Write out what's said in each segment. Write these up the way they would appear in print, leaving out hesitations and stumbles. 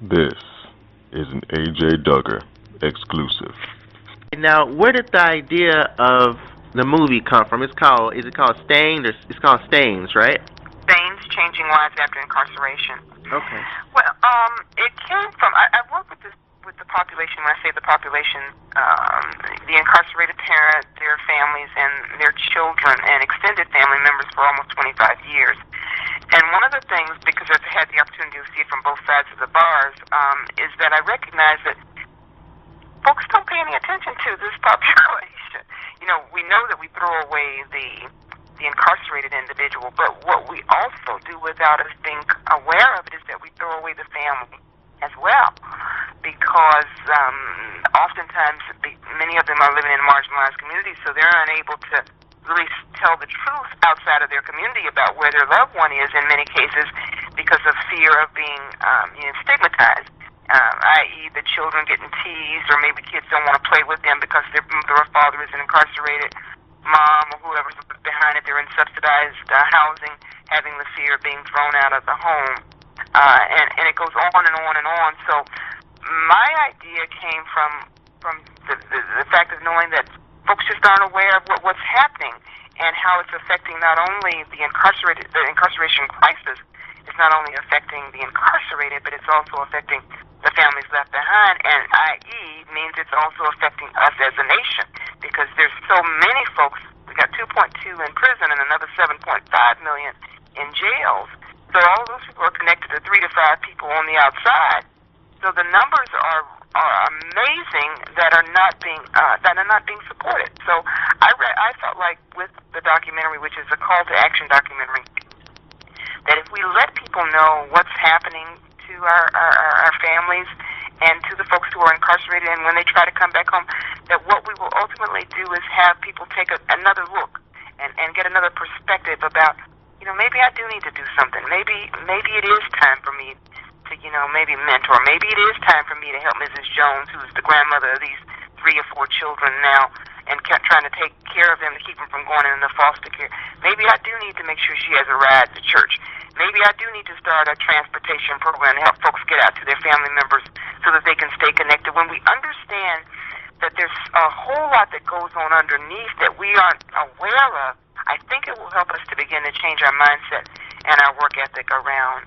This is an AJ Duggar exclusive. Now, where did the idea of the movie come from? Is it called Stains, or it's called Stains, right? Stains, Changing Lives After Incarceration. Okay. Well, it came from, I work with the population. When I say the population, the incarcerated parents, their families, and their children and extended family members for almost 25 years. And one of the things, because I've had the opportunity to see it from both sides of the bars, is that I recognize that folks don't pay any attention to this population. We know that we throw away the incarcerated individual, but what we also do without us being aware of it is that we throw away the family as well, because oftentimes many of them are living in marginalized communities, so they're unable to really tell the truth outside of their community about where their loved one is in many cases because of fear of being stigmatized, i.e. the children getting teased, or maybe kids don't want to play with them because their mother or father is an incarcerated mom, or whoever's behind it, they're in subsidized housing, having the fear of being thrown out of the home. And it goes on and on and on. So my idea came from the fact of knowing that folks just aren't aware of what's happening and how it's affecting not only the incarceration crisis. It's not only affecting the incarcerated, but it's also affecting the families left behind, and i.e. means it's also affecting us as a nation, because there's so many folks. We got 2.2 in prison and another 7.5 million in jails. So all of those people are connected to 3 to 5 people on the outside. So the numbers are amazing that are not being supported. So I felt like with the documentary, which is a call to action documentary, that if we let people know what's happening to our families and to the folks who are incarcerated, and when they try to come back home, that what we will ultimately do is have people take another look and get another perspective about, maybe I do need to do something. Maybe it is time for me to, maybe mentor. Maybe it is time for me to help Mrs. Jones, who's the grandmother of these 3 or 4 children now, and kept trying to take care of them to keep them from going into foster care. Maybe I do need to make sure she has a ride to church. Maybe I do need to start a transportation program to help folks get out to their family members so that they can stay connected. When we understand that there's a whole lot that goes on underneath that we aren't aware of, I think it will help us to begin to change our mindset and our work ethic around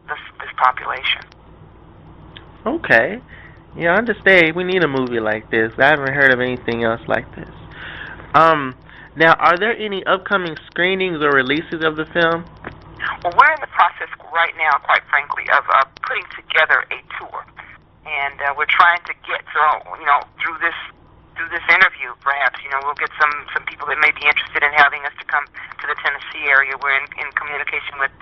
this population. Okay. Yeah, I understand. We need a movie like this. I haven't heard of anything else like this. Now, are there any upcoming screenings or releases of the film? Well, we're in the process right now, quite frankly, of putting together a tour, and we're trying to get through this interview, perhaps we'll get some people that may be interested in having us to come to the Tennessee area. We're in communication with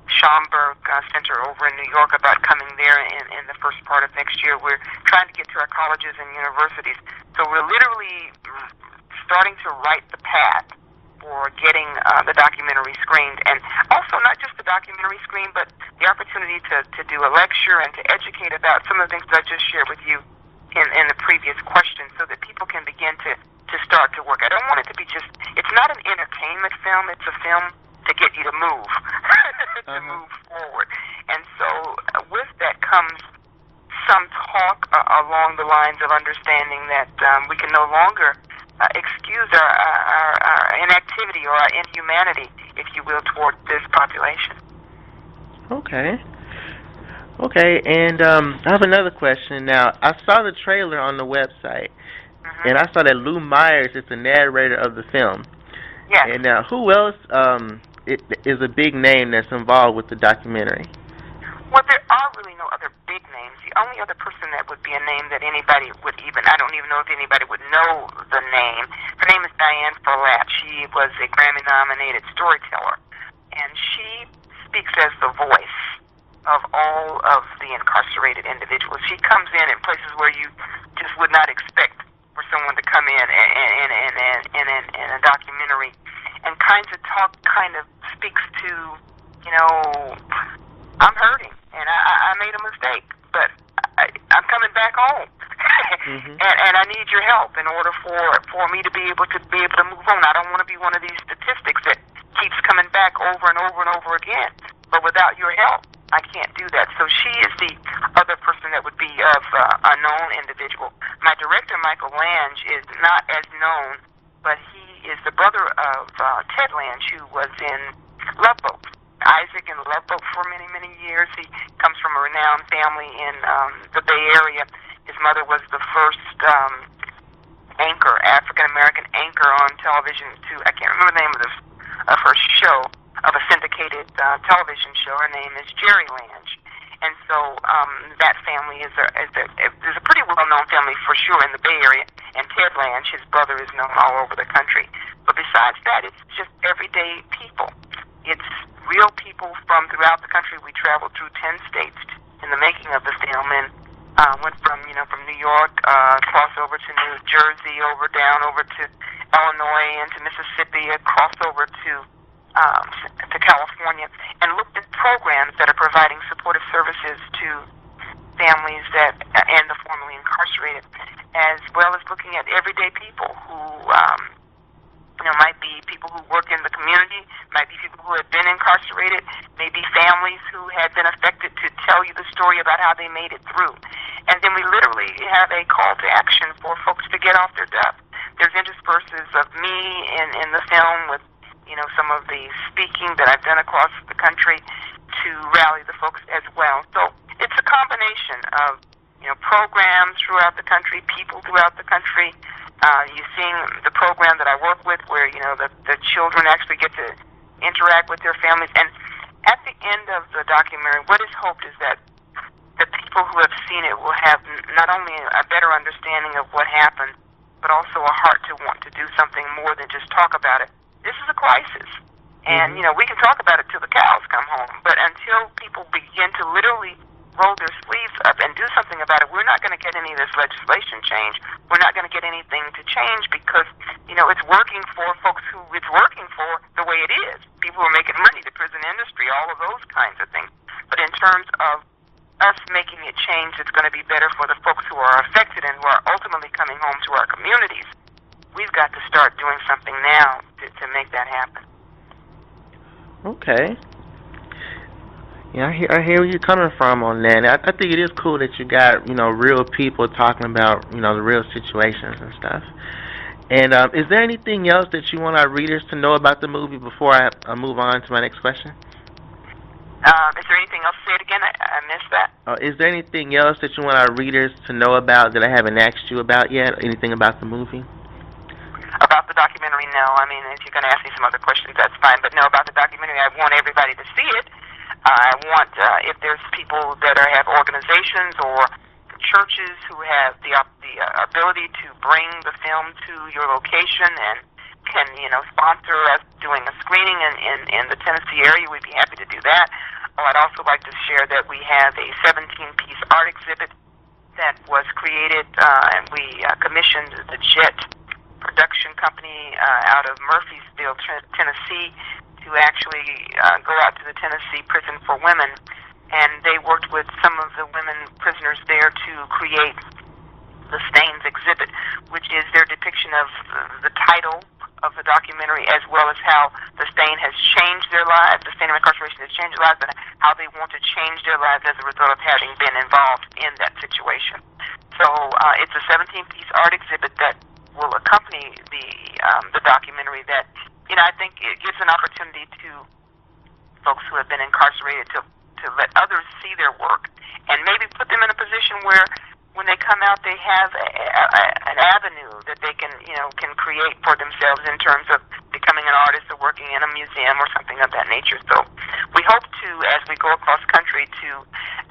Schomburg Center over in New York about coming there in the first part of next year. We're trying to get to our colleges and universities. So we're literally starting to write the path for getting the documentary screened. And also not just the documentary screen, but the opportunity to do a lecture and to educate about some of the things that I just shared with you in the previous question, so that people can begin to start to work. I don't want it to be it's not an entertainment film, it's a film to get you to move, to move forward. And so with that comes some talk along the lines of understanding that we can no longer excuse our inactivity or our inhumanity, if you will, toward this population. Okay, and I have another question. Now, I saw the trailer on the website, and I saw that Lou Myers is the narrator of the film. Yes. And now, who else is a big name that's involved with the documentary? Well, there are really no other big names. The only other person that would be a name that anybody would I don't even know if anybody would know the name. Her name is Diane Ferlat. She was a Grammy-nominated storyteller, and she speaks as the voice of all of the incarcerated individuals. She comes in places where you just would not expect for someone to come in a documentary, and kind of speaks to, I'm hurting, and I made a mistake, but I'm coming back home, and I need your help in order for me to be able to move on. I don't want to be one of these statistics that keeps coming back over and over and over again. But without your help, I can't do that. So she is the other person that would be of a known individual. My director, Michael Lange, is not as known, but he is the brother of Ted Lange, who was in Love Boat. Isaac in Love Boat for many, many years. He comes from a renowned family in the Bay Area. His mother was the first anchor, African-American anchor on television I can't remember the name of her show, of a syndicated television show. Her name is Jerry Lange. And so that family is a pretty well-known family for sure in the Bay Area. And Ted Lange, his brother, is known all over the country. But besides that, it's just everyday people. It's real people from throughout the country. We traveled through 10 states in the making of the film, and went from New York, across over to New Jersey, down over to Illinois, into Mississippi, across over to California, and looked at programs that are providing supportive services to families and the formerly incarcerated, as well as looking at everyday people who might be people who work in the community, might be people who have been incarcerated, maybe families who had been affected, to tell you the story about how they made it through. And then we literally have a call to action for folks to get off their duff. There's intersperses of me in the film with, some of the speaking that I've done across the country to rally the folks as well. So it's a combination of, programs throughout the country, people throughout the country. You're seeing the program that I work with where, the children actually get to interact with their families. And at the end of the documentary, what is hoped is that the people who have seen it will have not only a better understanding of what happened, but also a heart to want to do something more than just talk about it. This is a crisis. And, we can talk about it till the cows come home. But until people begin to literally roll their sleeves up and do something about it, we're not going to get any of this legislation change. We're not going to get anything to change because, it's working for folks who it's working for the way it is. People who are making money, the prison industry, all of those kinds of things. But in terms of us making it change, it's going to be better for the folks who are affected and who are ultimately coming home to our communities. We've got to start doing something now to make that happen. Okay. Yeah, I hear where you're coming from on that. I think it is cool that you got, real people talking about, the real situations and stuff. And is there anything else that you want our readers to know about the movie before I move on to my next question? Is there anything else? Say it again. I missed that. Is there anything else that you want our readers to know about that I haven't asked you about yet? Anything about the movie? About the documentary, no. I mean, if you're going to ask me some other questions, that's fine. But no, about the documentary, I want everybody to see it. I want, if there's people that have organizations or churches who have the ability to bring the film to your location and can, sponsor us doing a screening in the Tennessee area, we'd be happy to do that. I'd also like to share that we have a 17-piece art exhibit that was created, and we commissioned the Jet production company out of Murfreesboro, Tennessee, to actually go out to the Tennessee prison for women. And they worked with some of the women prisoners there to create the Stains exhibit, which is their depiction of the title of the documentary, as well as how the stain has changed their lives, the stain of incarceration has changed their lives, and how they want to change their lives as a result of having been involved in that situation. So it's a 17-piece art exhibit that will accompany the documentary that, I think it gives an opportunity to folks who have been incarcerated to let others see their work and maybe put them in a position where when they come out they have an avenue that they can create for themselves in terms of becoming an artist or working in a museum or something of that nature. So we hope to, as we go across country, to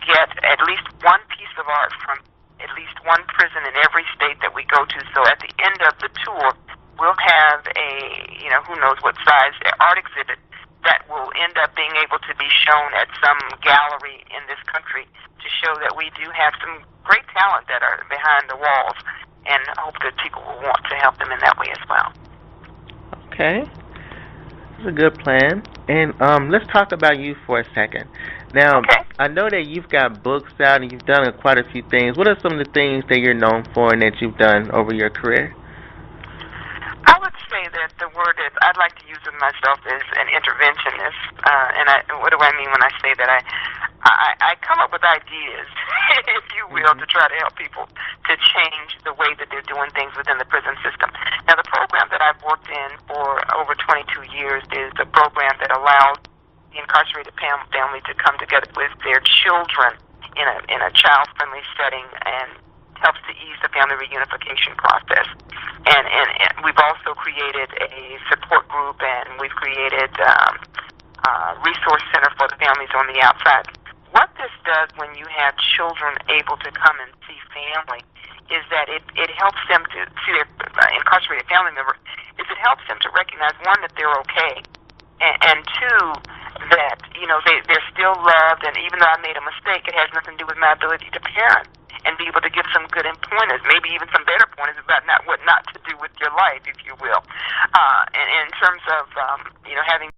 get at least one piece of art from at least one prison in every state that we go to. So at the end of the tour, we'll have a, who knows what size art exhibit that will end up being able to be shown at some gallery in this country to show that we do have some great talent that are behind the walls, and hope that people will want to help them in that way as well. Okay. That's a good plan. And let's talk about you for a second. Now, okay. I know that you've got books out and you've done quite a few things. What are some of the things that you're known for and that you've done over your career? I would say that the word that I'd like to use of myself is an interventionist. And what do I mean when I say that? I come up with ideas, if you will, to try to help people to change the way that they're doing things within the prison system. Now, the program that I've worked in for over 22 years is a program that allows the incarcerated family to come together with their children in a child-friendly setting and helps to ease the family reunification process. And we've also created a support group, and we've created resource center for the families on the outside. What this does when you have children able to come and see family is that it helps them to see their incarcerated family member, is it helps them to recognize, one, that they're okay, and two, that, you know, they're still loved, and even though I made a mistake, it has nothing to do with my ability to parent, and be able to give some good pointers, maybe even some better pointers about what not to do with your life, if you will. And in terms of, you know, having